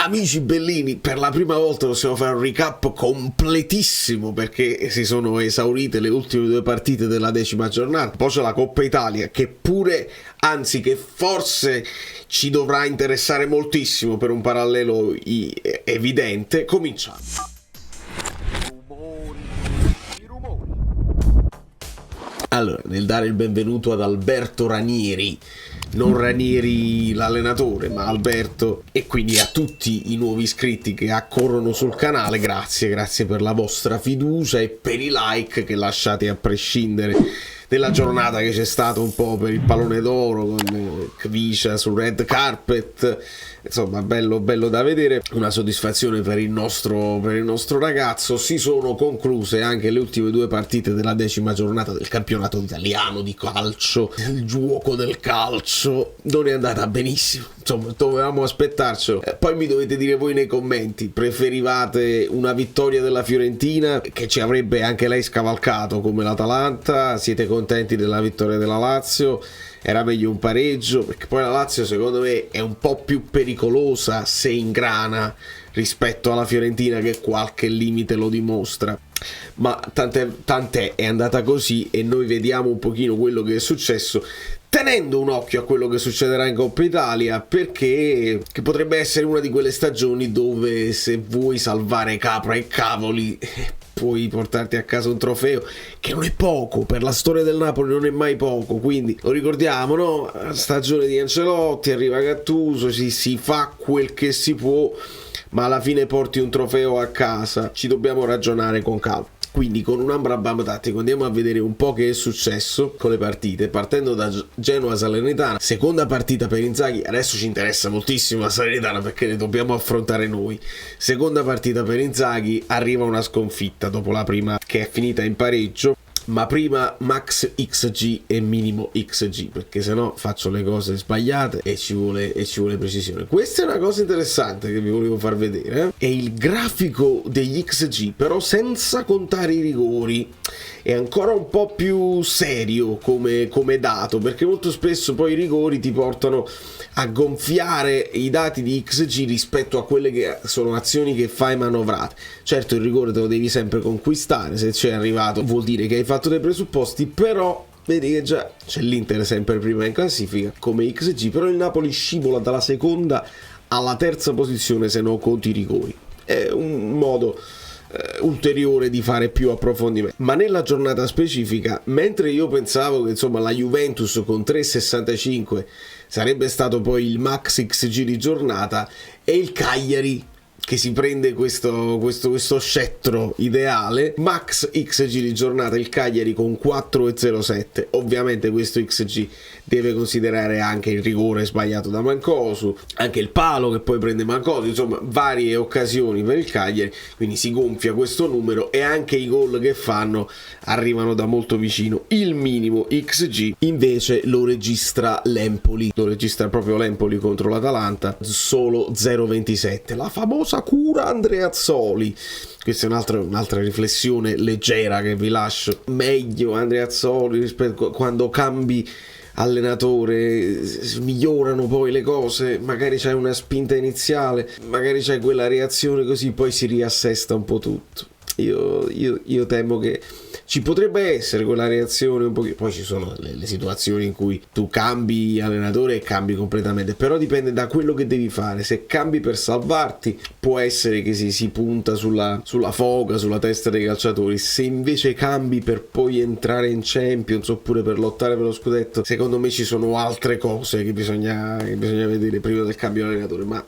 Amici bellini, per la prima volta possiamo fare un recap completissimo perché si sono esaurite le ultime 2 partite della 10ª giornata. Poi c'è la Coppa Italia che pure, anzi che forse ci dovrà interessare moltissimo per un parallelo evidente. Cominciamo. Allora, nel dare il benvenuto ad Alberto Ranieri, non Ranieri l'allenatore, ma Alberto, e quindi a tutti i nuovi iscritti che accorrono sul canale, grazie per la vostra fiducia e per i like che lasciate a prescindere della giornata che c'è stato un po' per il pallone d'oro con Kviscia sul red carpet. Insomma, bello da vedere, una soddisfazione per il nostro ragazzo. Si sono concluse anche le ultime 2 partite della 10ª giornata del campionato italiano di calcio. Il gioco del calcio non è andata benissimo, insomma dovevamo aspettarcelo. Poi mi dovete dire voi nei commenti, preferivate una vittoria della Fiorentina che ci avrebbe anche lei scavalcato come l'Atalanta? Siete contenti della vittoria della Lazio? Era meglio un pareggio? Perché poi la Lazio secondo me è un po' più pericolosa se ingrana rispetto alla Fiorentina che qualche limite lo dimostra. Ma tant'è, è andata così e noi vediamo un pochino quello che è successo, tenendo un occhio a quello che succederà in Coppa Italia, perché che potrebbe essere una di quelle stagioni dove se vuoi salvare capra e cavoli puoi portarti a casa un trofeo, che non è poco, per la storia del Napoli non è mai poco, quindi lo ricordiamo, no? Stagione di Ancelotti, arriva Gattuso, si fa quel che si può, ma alla fine porti un trofeo a casa, ci dobbiamo ragionare con calma. Quindi con un Ambrabam tattico andiamo a vedere un po' che è successo con le partite, partendo da Genoa-Salernitana, seconda partita per Inzaghi. Adesso ci interessa moltissimo la Salernitana perché ne dobbiamo affrontare noi. Seconda partita per Inzaghi, arriva una sconfitta dopo la prima che è finita in pareggio, ma prima max XG e minimo XG, perché sennò faccio le cose sbagliate e ci vuole precisione. Questa è una cosa interessante che vi volevo far vedere, è il grafico degli XG, però senza contare i rigori. È ancora un po' più serio come dato, perché molto spesso poi i rigori ti portano a gonfiare i dati di XG rispetto a quelle che sono azioni che fai manovrate. Certo, il rigore te lo devi sempre conquistare, se c'è arrivato vuol dire che hai fatto dei presupposti, però vedi che già c'è l'Inter sempre prima in classifica come XG, però il Napoli scivola dalla seconda alla terza posizione se non conti i rigori. È un modo ulteriore di fare più approfondimento. Ma nella giornata specifica, mentre io pensavo che insomma la Juventus con 3,65 sarebbe stato poi il max XG di giornata, è il Cagliari che si prende questo scettro ideale. Max XG di giornata il Cagliari con 4,07. Ovviamente questo XG deve considerare anche il rigore sbagliato da Mancosu, anche il palo che poi prende Mancosu, insomma varie occasioni per il Cagliari, quindi si gonfia questo numero e anche i gol che fanno arrivano da molto vicino. Il minimo XG invece lo registra l'Empoli, lo registra proprio l'Empoli contro l'Atalanta, solo 0,27. La famosa cura Andreazzoli. Questa è un'altra riflessione leggera che vi lascio. Meglio Andreazzoli rispetto quando cambi allenatore, migliorano poi le cose, magari c'hai una spinta iniziale, magari c'hai quella reazione così, poi si riassesta un po' tutto. Io temo che ci potrebbe essere quella reazione un pochino, poi ci sono le situazioni in cui tu cambi allenatore e cambi completamente, però dipende da quello che devi fare. Se cambi per salvarti può essere che si punta sulla foga, sulla testa dei calciatori. Se invece cambi per poi entrare in Champions oppure per lottare per lo scudetto, secondo me ci sono altre cose che bisogna vedere prima del cambio allenatore. Ma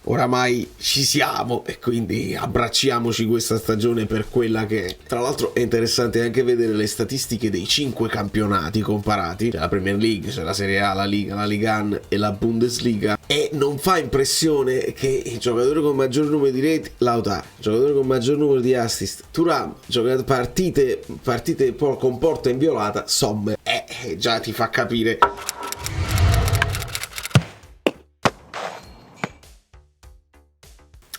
oramai ci siamo e quindi abbracciamoci questa stagione per quella che è. Tra l'altro è interessante anche vedere le statistiche dei 5 campionati comparati. C'è la Premier League, c'è la Serie A, la Liga 1 e la Bundesliga, e non fa impressione che il giocatore con maggior numero di reti, Lautaro, giocatore con maggior numero di assist, Thuram, partite con porta inviolata, Sommer, già ti fa capire.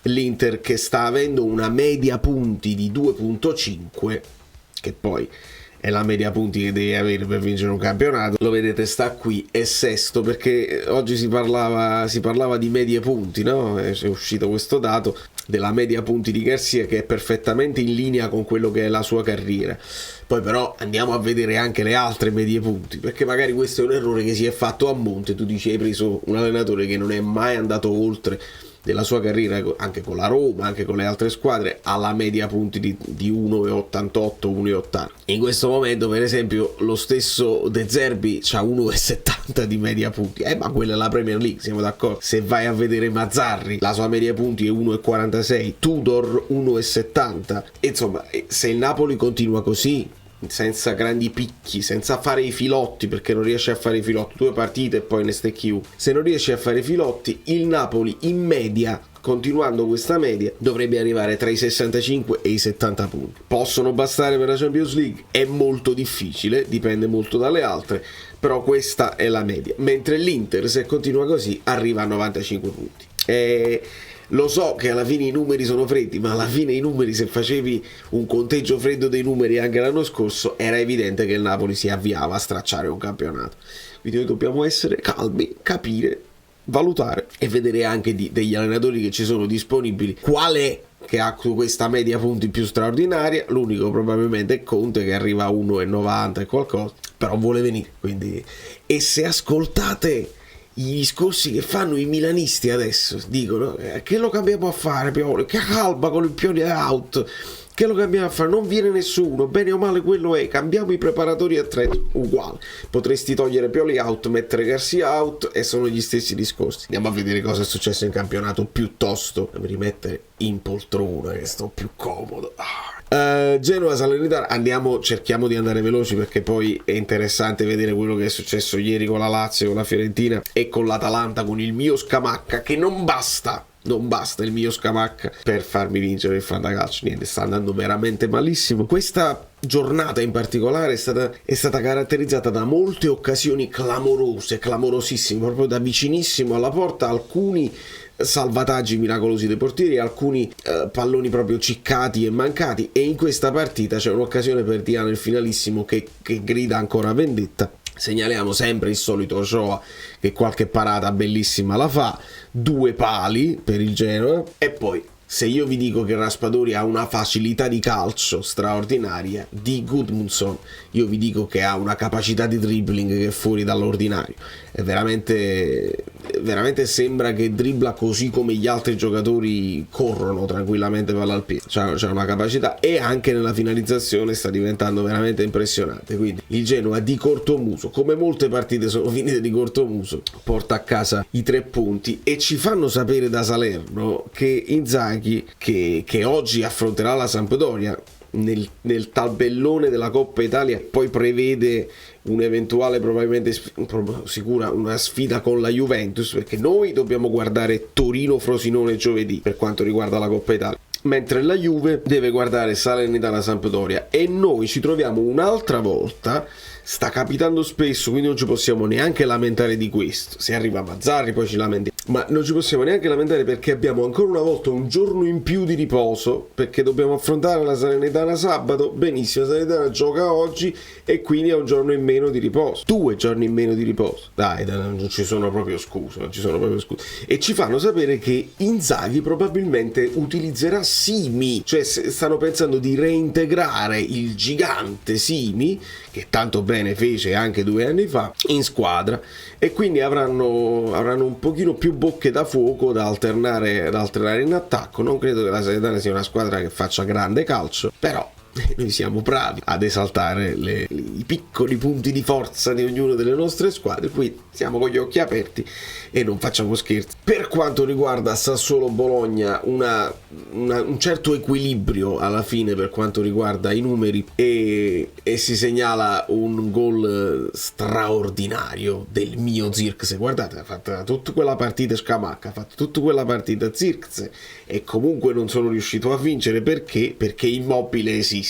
L'Inter che sta avendo una media punti di 2,5, che poi è la media punti che devi avere per vincere un campionato. Lo vedete, sta qui, è sesto, perché oggi si parlava di medie punti, no? È uscito questo dato della media punti di Garcia, che è perfettamente in linea con quello che è la sua carriera. Poi però andiamo a vedere anche le altre medie punti, perché magari questo è un errore che si è fatto a monte. Tu dici, hai preso un allenatore che non è mai andato oltre della sua carriera, anche con la Roma, anche con le altre squadre, alla media punti di 1,88, 1,80. In questo momento, per esempio, lo stesso De Zerbi c'ha 1,70 di media punti, ma quella è la Premier League, siamo d'accordo. Se vai a vedere Mazzarri, la sua media punti è 1,46, Tudor 1,70. Insomma, se il Napoli continua così, senza grandi picchi, senza fare i filotti, perché non riesce a fare i filotti, 2 partite e poi ne stecchi uno, se non riesce a fare i filotti, il Napoli in media, continuando questa media, dovrebbe arrivare tra i 65 e i 70 punti. Possono bastare per la Champions League? È molto difficile, dipende molto dalle altre, però questa è la media, mentre l'Inter, se continua così, arriva a 95 punti. Lo so che alla fine i numeri sono freddi, ma alla fine i numeri, se facevi un conteggio freddo dei numeri anche l'anno scorso, era evidente che il Napoli si avviava a stracciare un campionato. Quindi noi dobbiamo essere calmi, capire, valutare e vedere anche degli allenatori che ci sono disponibili quale che ha questa media punti più straordinaria. L'unico probabilmente è Conte, che arriva a 1,90 e qualcosa, però vuole venire. Quindi, e se ascoltate i discorsi che fanno i milanisti adesso, dicono che lo cambiamo a fare Pioli, che calma con il Pioli out, che lo cambiamo a fare, non viene nessuno, bene o male quello è, cambiamo i preparatori atleti, uguale, potresti togliere Pioli out, mettere Garcia out e sono gli stessi discorsi. Andiamo a vedere cosa è successo in campionato, piuttosto mi rimettere in poltrona che sto più comodo. Genoa Salernitana, cerchiamo di andare veloci, perché poi è interessante vedere quello che è successo ieri con la Lazio, con la Fiorentina e con l'Atalanta, con il mio Scamacca, che non basta il mio Scamacca per farmi vincere il fantacalcio. Niente, sta andando veramente malissimo. Questa giornata in particolare è stata caratterizzata da molte occasioni clamorosissime, proprio da vicinissimo alla porta, alcuni salvataggi miracolosi dei portieri, alcuni palloni proprio ciccati e mancati, e in questa partita c'è un'occasione per Diano, il finalissimo, che grida ancora vendetta. Segnaliamo sempre il solito Ochoa, che qualche parata bellissima la fa, 2 pali per il Genoa. E poi, se io vi dico che Raspadori ha una facilità di calcio straordinaria, di Gudmundsson io vi dico che ha una capacità di dribbling che è fuori dall'ordinario. È veramente sembra che dribbla così come gli altri giocatori corrono tranquillamente palla al piede. C'è una capacità, e anche nella finalizzazione sta diventando veramente impressionante. Quindi il Genoa di cortomuso, come molte partite sono finite di cortomuso, porta a casa i 3 punti, e ci fanno sapere da Salerno che Inzaghi, che oggi affronterà la Sampdoria nel tabellone della Coppa Italia, poi prevede un'eventuale, probabilmente sicura, una sfida con la Juventus, perché noi dobbiamo guardare Torino-Frosinone giovedì per quanto riguarda la Coppa Italia, mentre la Juve deve guardare Salernitana-Sampdoria, e noi ci troviamo un'altra volta, sta capitando spesso, quindi non ci possiamo neanche lamentare di questo. Se arriva Mazzarri poi ci lamentiamo, ma non ci possiamo neanche lamentare, perché abbiamo ancora una volta un giorno in più di riposo, perché dobbiamo affrontare la Salernitana sabato. Benissimo, la Salernitana gioca oggi e quindi ha un giorno in meno di riposo, 2 giorni in meno di riposo. Dai, non ci sono proprio scuse, e ci fanno sapere che Inzaghi probabilmente utilizzerà Simi, cioè stanno pensando di reintegrare il gigante Simi, che tanto bene fece anche 2 anni fa, in squadra, e quindi avranno un pochino più bocche da fuoco da alternare in attacco. Non credo che la Salernitana sia una squadra che faccia grande calcio, però noi siamo bravi ad esaltare i piccoli punti di forza di ognuna delle nostre squadre, qui siamo con gli occhi aperti e non facciamo scherzi. Per quanto riguarda Sassuolo-Bologna, un certo equilibrio alla fine per quanto riguarda i numeri, e si segnala un gol straordinario del mio Zirkzee. Guardate, ha fatto tutta quella partita Scamacca, ha fatto tutta quella partita Zirkzee, e comunque non sono riuscito a vincere. Perché Immobile esiste.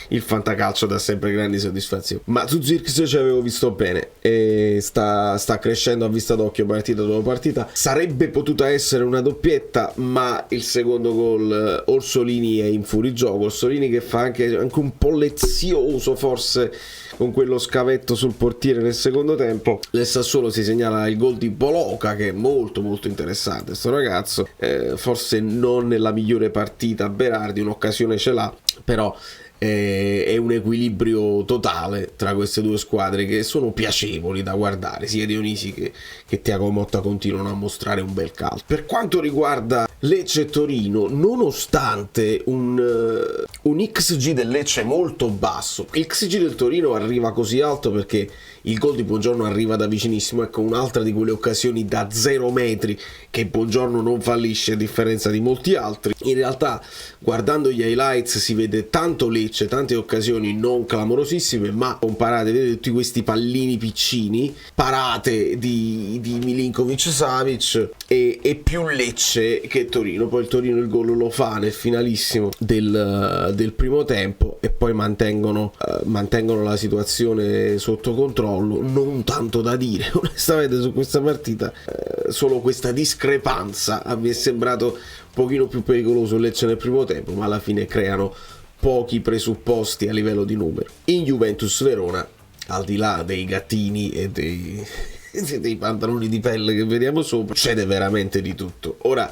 Il fantacalcio dà sempre grandi soddisfazioni, ma su Zirkzee ci avevo visto bene, e sta sta crescendo a vista d'occhio partita dopo partita. Sarebbe potuta essere una doppietta, ma il secondo gol Orsolini è in fuorigioco. Orsolini che fa anche un po' lezioso forse con quello scavetto sul portiere nel secondo tempo. Nel Sassuolo si segnala il gol di Boloca, che è molto molto interessante sto ragazzo, forse non nella migliore partita Berardi, un'occasione ce l'ha, però è un equilibrio totale tra queste due squadre che sono piacevoli da guardare. Sia Dionisi che Thiago Motta continuano a mostrare un bel calcio. Per quanto riguarda Lecce e Torino, nonostante un XG del Lecce molto basso, il XG del Torino arriva così alto perché il gol di Buongiorno arriva da vicinissimo. Ecco, un'altra di quelle occasioni da 0 metri che Buongiorno non fallisce, a differenza di molti altri. In realtà, guardando gli highlights, si vede tanto Lecce, tante occasioni non clamorosissime, ma comparate, vedete tutti questi pallini piccini, parate di Milinkovic-Savic, e più Lecce che Torino. Poi il Torino il gol lo fa nel finalissimo del primo tempo, e poi mantengono la situazione sotto controllo. Non tanto da dire onestamente su questa partita, solo questa discrepanza. A me è sembrato un pochino più pericoloso Lecce nel primo tempo, ma alla fine creano pochi presupposti a livello di numero. In Juventus Verona, al di là dei gattini e dei pantaloni di pelle che vediamo sopra, succede veramente di tutto. Ora,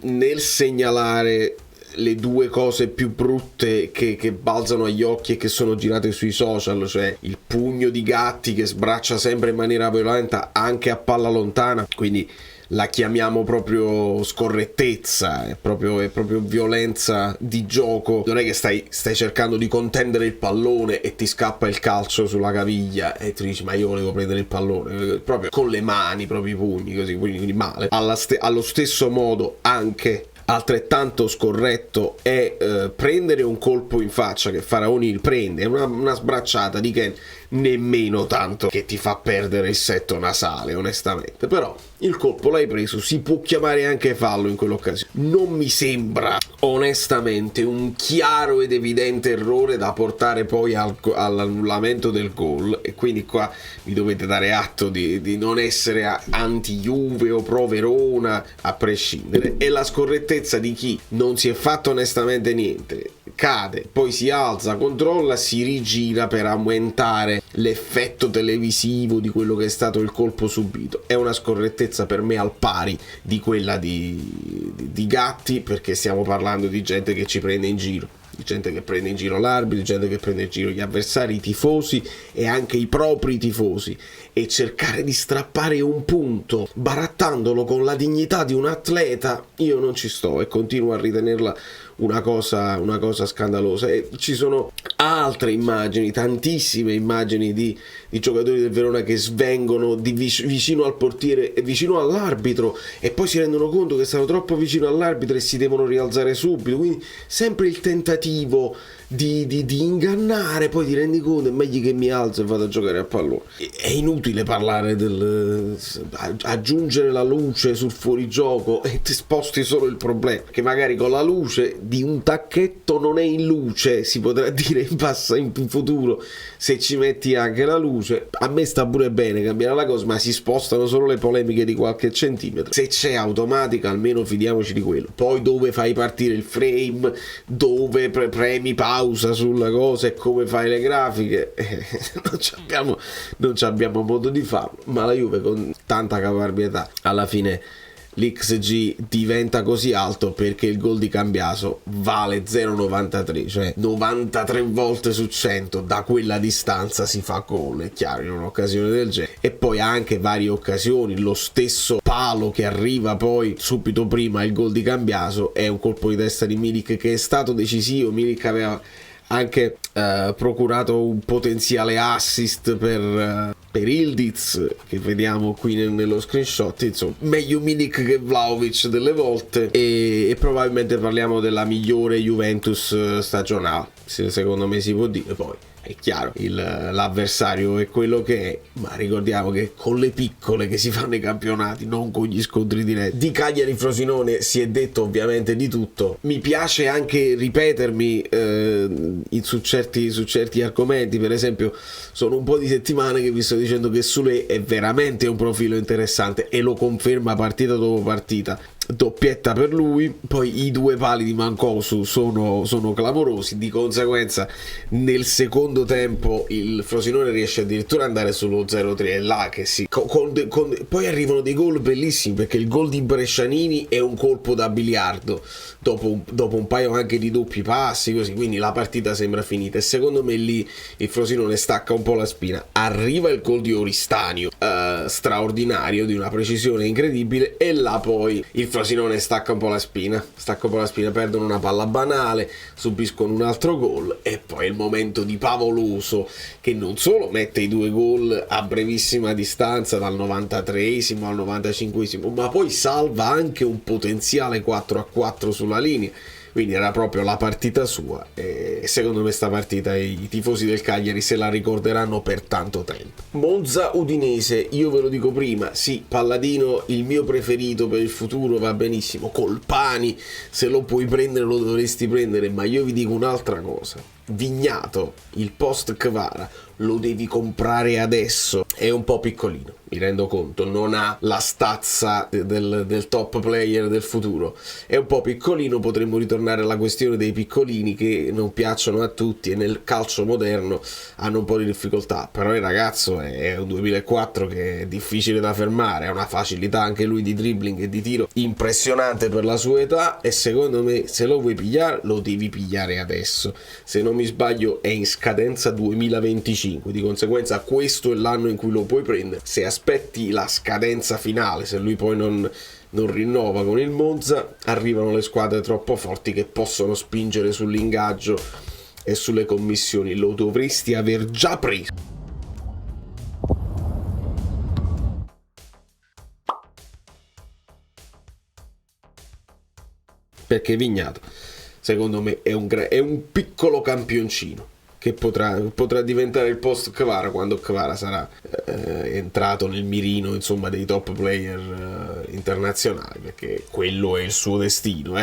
nel segnalare le due cose più brutte che balzano agli occhi e che sono girate sui social, cioè il pugno di Gatti che sbraccia sempre in maniera violenta anche a palla lontana, quindi la chiamiamo proprio scorrettezza, è proprio violenza di gioco. Non è che stai cercando di contendere il pallone e ti scappa il calcio sulla caviglia e tu dici ma io volevo prendere il pallone, proprio con le mani, proprio i pugni così, quindi male. Allo stesso modo anche altrettanto scorretto è prendere un colpo in faccia, che Faraoni prende, una sbracciata di Ken nemmeno tanto che ti fa perdere il setto nasale onestamente, però il colpo l'hai preso, si può chiamare anche fallo in quell'occasione. Non mi sembra onestamente un chiaro ed evidente errore da portare poi all'annullamento del gol, e quindi qua mi dovete dare atto di non essere anti-Juve o pro-Verona a prescindere. È la scorrettezza di chi non si è fatto onestamente niente, cade, poi si alza, controlla, si rigira per aumentare l'effetto televisivo di quello che è stato il colpo subito. È una scorrettezza per me al pari di quella di Gatti, perché stiamo parlando di gente che ci prende in giro, di gente che prende in giro l'arbitro, di gente che prende in giro gli avversari, i tifosi e anche i propri tifosi, e cercare di strappare un punto barattandolo con la dignità di un atleta, io non ci sto e continuo a ritenerla una cosa scandalosa. E ci sono altre immagini, tantissime immagini di giocatori del Verona che svengono vicino al portiere e vicino all'arbitro, e poi si rendono conto che stanno troppo vicino all'arbitro e si devono rialzare subito, quindi sempre il tentativo di ingannare, poi ti rendi conto è meglio che mi alzo e vado a giocare a pallone. È inutile parlare aggiungere la luce sul fuorigioco e ti sposti solo il problema, che magari con la luce di un tacchetto non è in luce, si potrà dire in futuro, se ci metti anche la luce. A me sta pure bene cambiare la cosa, ma si spostano solo le polemiche di qualche centimetro. Se c'è automatica almeno fidiamoci di quello. Poi dove fai partire il frame, dove premi pausa sulla cosa e come fai le grafiche, non abbiamo modo di farlo. Ma la Juve con tanta caparbietà alla fine l'XG diventa così alto perché il gol di Cambiaso vale 0,93, cioè 93 volte su 100 da quella distanza si fa gol, è chiaro, in un'occasione del genere. E poi anche varie occasioni, lo stesso palo che arriva poi subito prima il gol di Cambiaso è un colpo di testa di Milik che è stato decisivo. Milik aveva anche procurato un potenziale assist per Ildiz, che vediamo qui nello screenshot. Insomma, meglio Milik che Vlahovic delle volte, e probabilmente parliamo della migliore Juventus stagionale, secondo me si può dire. Poi è chiaro, l'avversario è quello che è, ma ricordiamo che con le piccole che si fanno i campionati, non con gli scontri diretti. Di Cagliari Frosinone si è detto ovviamente di tutto. Mi piace anche ripetermi su certi argomenti. Per esempio, sono un po' di settimane che vi sto dicendo che Sule è veramente un profilo interessante e lo conferma partita dopo partita. Doppietta per lui, poi i due pali di Mancosu sono clamorosi, di conseguenza nel secondo tempo il Frosinone riesce addirittura ad andare sullo 0-3 e là che sì, poi arrivano dei gol bellissimi, perché il gol di Brescianini è un colpo da biliardo dopo un paio anche di doppi passi così, quindi la partita sembra finita e secondo me lì il Frosinone stacca un po' la spina. Arriva il gol di Oristanio, straordinario, di una precisione incredibile, e là poi il Frosinone stacca un po' la spina, perdono una palla banale, subiscono un altro gol e poi il momento di Pavoloso che non solo mette i due gol a brevissima distanza dal 93esimo al 95esimo, ma poi salva anche un potenziale 4-4 sulla linea. Quindi era proprio la partita sua e secondo me sta partita i tifosi del Cagliari se la ricorderanno per tanto tempo. Monza Udinese, io ve lo dico prima, sì, Palladino il mio preferito per il futuro, va benissimo, Colpani se lo puoi prendere lo dovresti prendere, ma io vi dico un'altra cosa: Vignato, il post Kvara, lo devi comprare adesso, è un po' piccolino, mi rendo conto, non ha la stazza del top player del futuro, è un po' piccolino, potremmo ritornare alla questione dei piccolini che non piacciono a tutti e nel calcio moderno hanno un po' di difficoltà, però il ragazzo è un 2004 che è difficile da fermare, ha una facilità anche lui di dribbling e di tiro impressionante per la sua età e secondo me se lo vuoi pigliare lo devi pigliare adesso, se non mi sbaglio è in scadenza 2025, di conseguenza questo è l'anno in cui lo puoi prendere. Se aspetti la scadenza finale, se lui poi non rinnova con il Monza, arrivano le squadre troppo forti che possono spingere sull'ingaggio e sulle commissioni, lo dovresti aver già preso. Perché Vignato secondo me è un piccolo campioncino che potrà diventare il post Kvara quando Kvara sarà entrato nel mirino, insomma, dei top player internazionali, perché quello è il suo destino,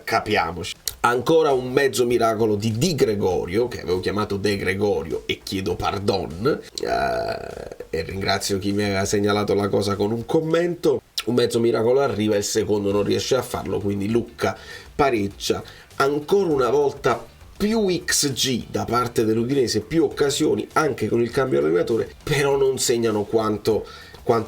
capiamoci. Ancora un mezzo miracolo di Di Gregorio, che avevo chiamato De Gregorio e chiedo pardon, e ringrazio chi mi aveva segnalato la cosa con un commento. Un mezzo miracolo arriva, il secondo non riesce a farlo, quindi Lucca pareggia. Ancora una volta più XG da parte dell'Udinese, più occasioni anche con il cambio allenatore, però non segnano quanto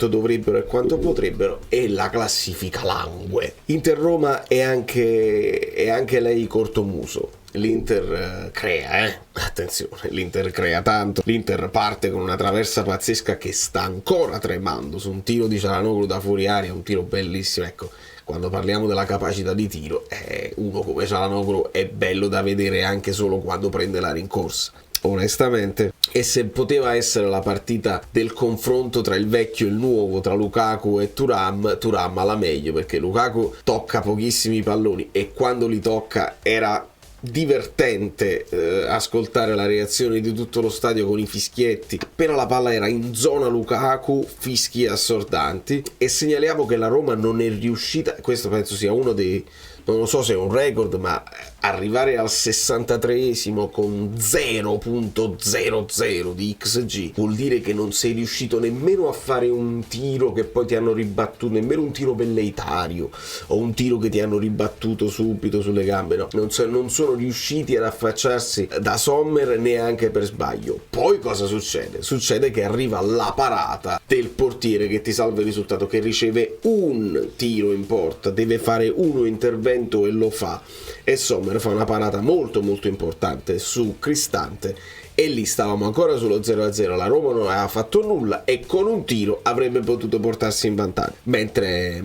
dovrebbero e quanto potrebbero, e la classifica langue. Inter-Roma è anche lei cortomuso. L'Inter crea, attenzione, l'Inter crea tanto, l'Inter parte con una traversa pazzesca che sta ancora tremando su un tiro di Çalhanoğlu da fuori aria, un tiro bellissimo, ecco. Quando parliamo della capacità di tiro, uno come Çalhanoğlu è bello da vedere anche solo quando prende la rincorsa, onestamente. E se poteva essere la partita del confronto tra il vecchio e il nuovo, tra Lukaku e Thuram ha la meglio, perché Lukaku tocca pochissimi palloni e quando li tocca era divertente ascoltare la reazione di tutto lo stadio con i fischietti. Appena la palla era in zona Lukaku, fischi assordanti. E segnaliamo che la Roma non è riuscita, questo penso sia uno dei, non lo so se è un record, ma arrivare al 63esimo con 0.00 di XG vuol dire che non sei riuscito nemmeno a fare un tiro che poi ti hanno ribattuto, nemmeno un tiro velleitario o un tiro che ti hanno ribattuto subito sulle gambe, no, non sono riusciti ad affacciarsi da Sommer neanche per sbaglio. Poi cosa succede? Succede che arriva la parata del portiere che ti salva il risultato, che riceve un tiro in porta, deve fare uno intervento e lo fa, e Sommer fa una parata molto molto importante su Cristante e lì stavamo ancora sullo 0-0, la Roma non aveva fatto nulla e con un tiro avrebbe potuto portarsi in vantaggio, mentre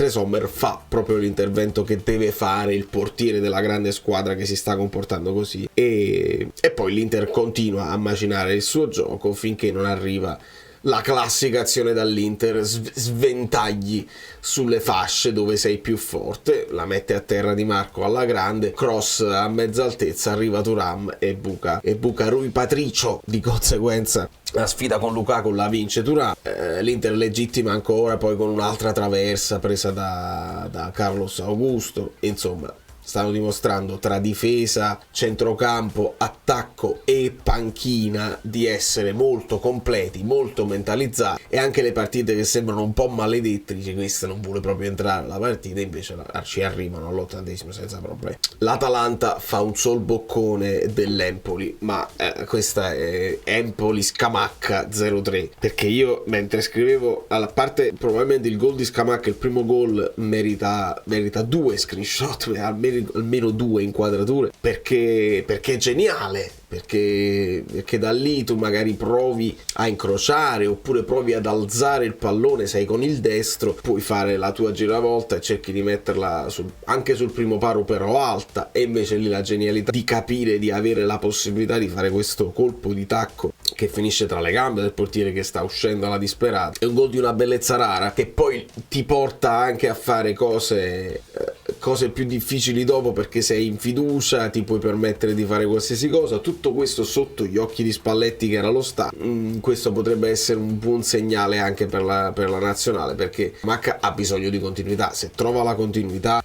Sommer fa proprio l'intervento che deve fare il portiere della grande squadra che si sta comportando così, e poi l'Inter continua a macinare il suo gioco finché non arriva la classica azione dall'Inter, sventagli sulle fasce dove sei più forte, la mette a terra Di Marco alla grande, cross a mezza altezza, arriva Thuram e buca Rui Patricio. Di conseguenza la sfida con Lukaku la vince Thuram. L'Inter legittima ancora poi con un'altra traversa presa da Carlos Augusto. Insomma, stanno dimostrando tra difesa, centrocampo, attacco e panchina di essere molto completi, molto mentalizzati, e anche le partite che sembrano un po' maledette, dice questa non vuole proprio entrare la partita, invece ci arrivano all'80° senza problemi. L'Atalanta fa un sol boccone dell'Empoli, ma questa è Empoli-Scamacca 0-3, perché io mentre scrivevo, a parte probabilmente il gol di Scamacca, il primo gol merita 2 screenshot, almeno 2 inquadrature, perché è geniale, perché da lì tu magari provi a incrociare oppure provi ad alzare il pallone, sei con il destro, puoi fare la tua giravolta e cerchi di metterla anche sul primo paro però alta, e invece lì la genialità di capire di avere la possibilità di fare questo colpo di tacco che finisce tra le gambe del portiere che sta uscendo alla disperata. È un gol di una bellezza rara che poi ti porta anche a fare cose più difficili dopo, perché sei in fiducia, ti puoi permettere di fare qualsiasi cosa. Tutto questo sotto gli occhi di Spalletti, che era lo stadio. Questo potrebbe essere un buon segnale anche per la nazionale, perché Macca ha bisogno di continuità. Se trova la continuità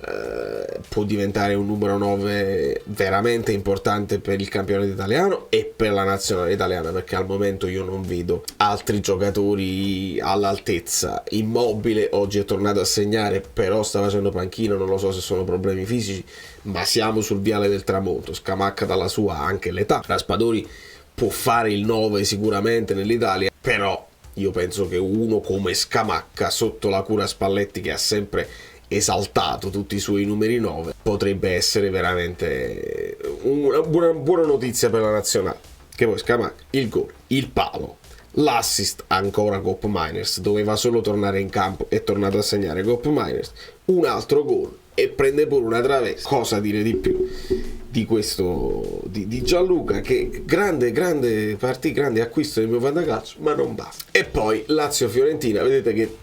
può diventare un numero 9 veramente importante per il campionato italiano e per la nazionale italiana, perché al momento io non vedo altri giocatori all'altezza. Immobile oggi è tornato a segnare, però sta facendo panchina, non lo so se sono problemi fisici, ma siamo sul viale del tramonto. Scamacca dalla sua anche l'età, Raspadori può fare il 9 sicuramente nell'Italia, però io penso che uno come Scamacca, sotto la cura Spalletti che ha sempre esaltato tutti i suoi numeri 9, potrebbe essere veramente una buona notizia per la nazionale. Che poi Scamacca, il gol, il palo, l'assist ancora Koop Meiners, doveva solo tornare in campo, è tornato a segnare Koop Meiners, un altro gol e prende pure una traversa. Cosa dire di più di questo di Gianluca, che grande partita, grande acquisto del mio fantacalcio, ma non basta. E poi Lazio-Fiorentina, vedete che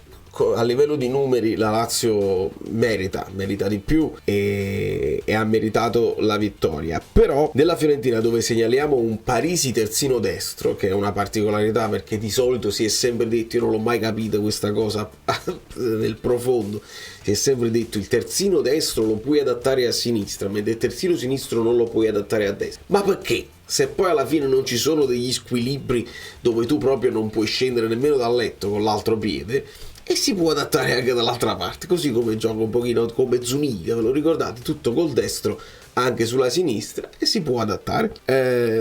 a livello di numeri la Lazio merita di più e ha meritato la vittoria, però nella Fiorentina, dove segnaliamo un Parisi terzino destro, che è una particolarità perché di solito si è sempre detto, io non l'ho mai capito questa cosa nel profondo, si è sempre detto il terzino destro lo puoi adattare a sinistra, mentre il terzino sinistro non lo puoi adattare a destra. Ma perché? Se poi alla fine non ci sono degli squilibri dove tu proprio non puoi scendere nemmeno dal letto con l'altro piede, e si può adattare anche dall'altra parte, così come gioca un pochino come Zuniga, ve lo ricordate? Tutto col destro anche sulla sinistra, e si può adattare.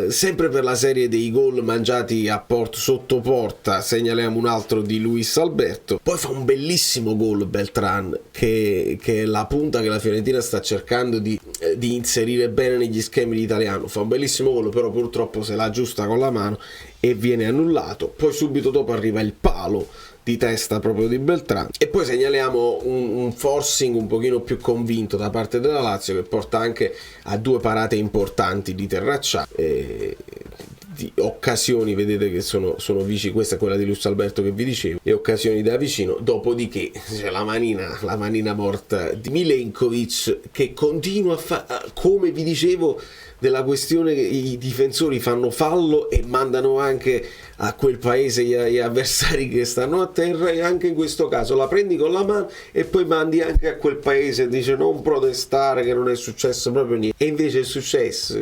Sempre per la serie dei gol mangiati a sotto porta, segnaliamo un altro di Luis Alberto. Poi fa un bellissimo gol Beltran, che è la punta che la Fiorentina sta cercando di inserire bene negli schemi di Italiano. Fa un bellissimo gol, però purtroppo se la aggiusta con la mano e viene annullato. Poi subito dopo arriva il palo di testa proprio di Beltran, e poi segnaliamo un forcing un pochino più convinto da parte della Lazio, che porta anche a 2 parate importanti di Terracciano, di occasioni, vedete che sono vicini. Questa è quella di Luis Alberto che vi dicevo, e occasioni da vicino. Dopodiché c'è la manina morta di Milenkovic, che continua a fare, come vi dicevo della questione che i difensori fanno fallo e mandano anche a quel paese gli avversari che stanno a terra, e anche in questo caso la prendi con la mano e poi mandi anche a quel paese e dice non protestare che non è successo proprio niente, e invece è successo.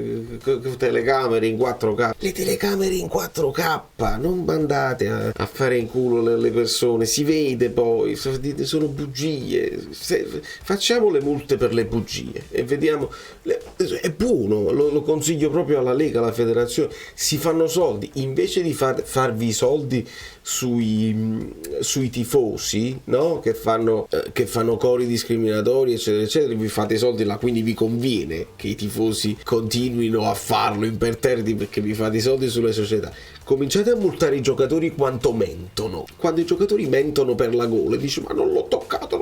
Telecamere in 4K, le telecamere in 4K, non mandate a fare in culo le persone, si vede, poi sono bugie. Facciamo le multe per le bugie e vediamo. È buono, lo consiglio proprio alla Lega, alla federazione. Si fanno soldi, invece di farvi i soldi sui tifosi, no? Che fanno cori discriminatori eccetera eccetera, vi fate i soldi là, quindi vi conviene che i tifosi continuino a farlo imperterriti, perché vi fate i soldi sulle società. Cominciate a multare i giocatori quando mentono. Quando i giocatori mentono per la goal e dici ma non l'ho toccato,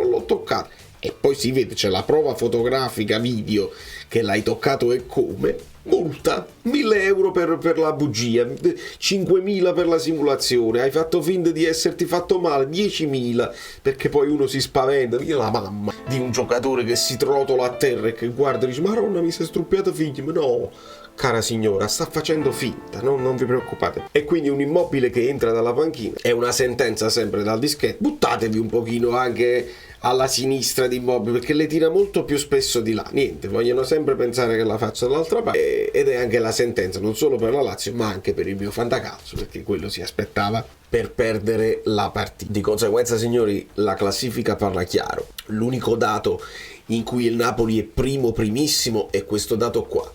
e poi si vede, c'è la prova fotografica, video che l'hai toccato e come, multa, 1.000 euro per la bugia, 5.000 per la simulazione, hai fatto finta di esserti fatto male, 10.000, perché poi uno si spaventa. Io la mamma di un giocatore che si trotola a terra e che guarda e dice: Maronna, mi si è struppiato figlio. Ma no, cara signora, sta facendo finta, non vi preoccupate. E quindi un immobile che entra dalla panchina è una sentenza sempre dal dischetto. Buttatevi un pochino anche alla sinistra di Immobile, perché le tira molto più spesso di là. Niente, vogliono sempre pensare che la faccia dall'altra parte, ed è anche la sentenza non solo per la Lazio ma anche per il mio fantacalcio, perché quello si aspettava per perdere la partita. Di conseguenza, signori, la classifica parla chiaro. L'unico dato in cui il Napoli è primissimo è questo dato qua: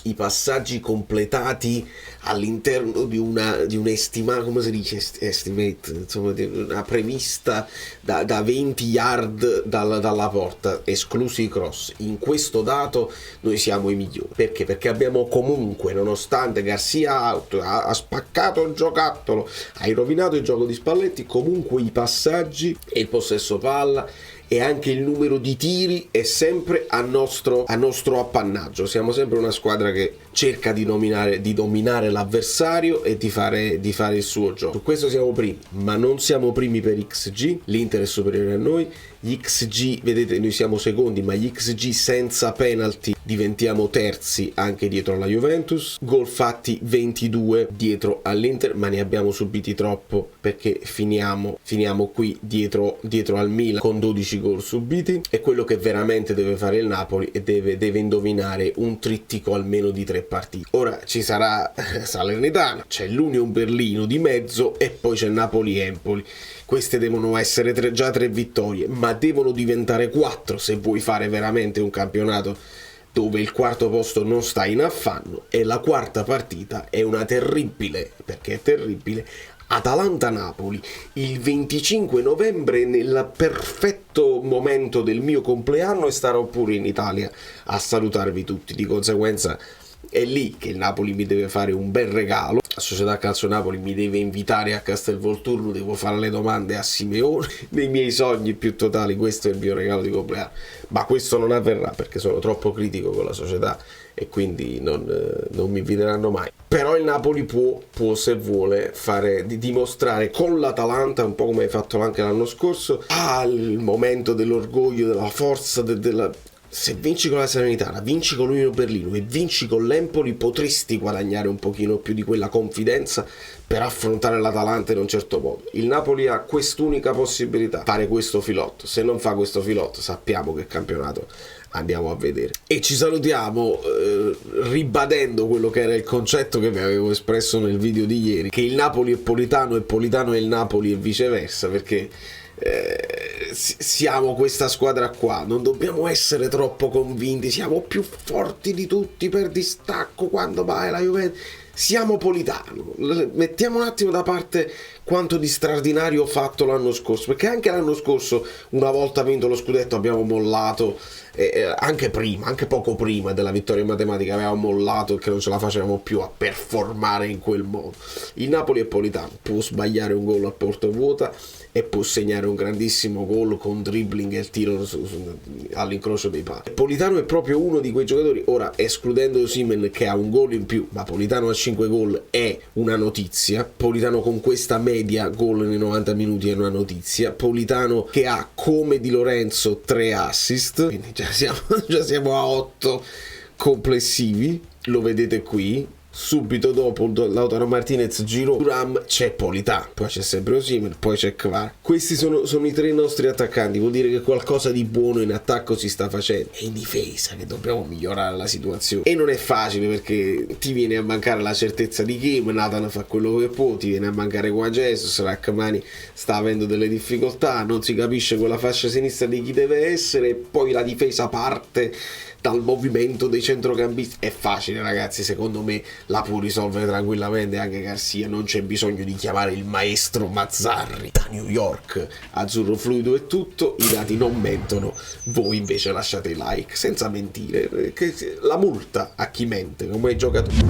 i passaggi completati all'interno di un'estimata, come si dice, estimate, insomma, di una prevista da 20 yard dalla porta, esclusi i cross. In questo dato noi siamo i migliori. Perché? Perché abbiamo comunque, nonostante Garcia ha spaccato il giocattolo, hai rovinato il gioco di Spalletti, comunque i passaggi e il possesso palla e anche il numero di tiri è sempre a nostro appannaggio. Siamo sempre una squadra che cerca di dominare l'avversario e di fare il suo gioco. Su questo siamo primi, ma non siamo primi per XG. L'Inter è superiore a noi. Gli XG, vedete, noi siamo secondi, ma gli XG senza penalty diventiamo terzi anche dietro alla Juventus. Gol fatti 22 dietro all'Inter, ma ne abbiamo subiti troppo, perché finiamo qui dietro al Milan con 12 gol subiti. È quello che veramente deve fare il Napoli, e deve indovinare un trittico almeno di 3 partite. Ora ci sarà Salernitana, c'è l'Union Berlino di mezzo e poi c'è Napoli-Empoli. Queste devono essere già 3 vittorie, ma devono diventare 4 se vuoi fare veramente un campionato dove il quarto posto non sta in affanno. E la quarta partita è una terribile, perché è terribile, Atalanta-Napoli, il 25 novembre, nel perfetto momento del mio compleanno, e starò pure in Italia a salutarvi tutti. Di conseguenza è lì che il Napoli mi deve fare un bel regalo. La Società Calcio Napoli mi deve invitare a Castelvolturno, devo fare le domande a Simeone. Nei miei sogni più totali questo è il mio regalo di compleanno, ma questo non avverrà perché sono troppo critico con la società e quindi non mi inviteranno mai. Però il Napoli può se vuole dimostrare con l'Atalanta, un po' come hai fatto anche l'anno scorso, il momento dell'orgoglio, della forza, se vinci con la Salernitana, vinci con l'Unione Berlino e vinci con l'Empoli, potresti guadagnare un pochino più di quella confidenza per affrontare l'Atalanta in un certo modo. Il Napoli ha quest'unica possibilità: fare questo filotto. Se non fa questo filotto, sappiamo che campionato andiamo a vedere. E ci salutiamo ribadendo quello che era il concetto che vi avevo espresso nel video di ieri, che il Napoli è Politano e Politano è il Napoli e viceversa, perché siamo questa squadra qua, non dobbiamo essere troppo convinti, siamo più forti di tutti per distacco quando vai la Juventus. Siamo Politano, mettiamo un attimo da parte quanto di straordinario ho fatto l'anno scorso, perché anche l'anno scorso, una volta vinto lo scudetto, abbiamo mollato, anche poco prima della vittoria in matematica avevamo mollato, che non ce la facevamo più a performare in quel modo. Il Napoli è Politano, può sbagliare un gol a porta vuota e può segnare un grandissimo gol con dribbling e il tiro all'incrocio dei pali. Politano è proprio uno di quei giocatori, ora escludendo Osimhen che ha un gol in più, ma Politano a 5 gol è una notizia. Politano con questa media gol nei 90 minuti è una notizia. Politano che ha, come Di Lorenzo, 3 assist, quindi già siamo a 8 complessivi, lo vedete qui. Subito dopo Lautaro Martinez, Giroud, Thuram, c'è Politano, poi c'è sempre Osimhen, poi c'è Kvara. Questi sono i 3 nostri attaccanti, vuol dire che qualcosa di buono in attacco si sta facendo. È in difesa che dobbiamo migliorare la situazione, e non è facile perché ti viene a mancare la certezza di Kim, Nathan fa quello che può, ti viene a mancare qua Jesus, Rachmani sta avendo delle difficoltà, non si capisce quella fascia sinistra di chi deve essere, poi la difesa parte dal movimento dei centrocampisti. È facile, ragazzi, secondo me la può risolvere tranquillamente anche Garcia, non c'è bisogno di chiamare il maestro Mazzarri da New York. Azzurro fluido è tutto, i dati non mentono, voi invece lasciate like senza mentire, che la multa a chi mente come giocatori.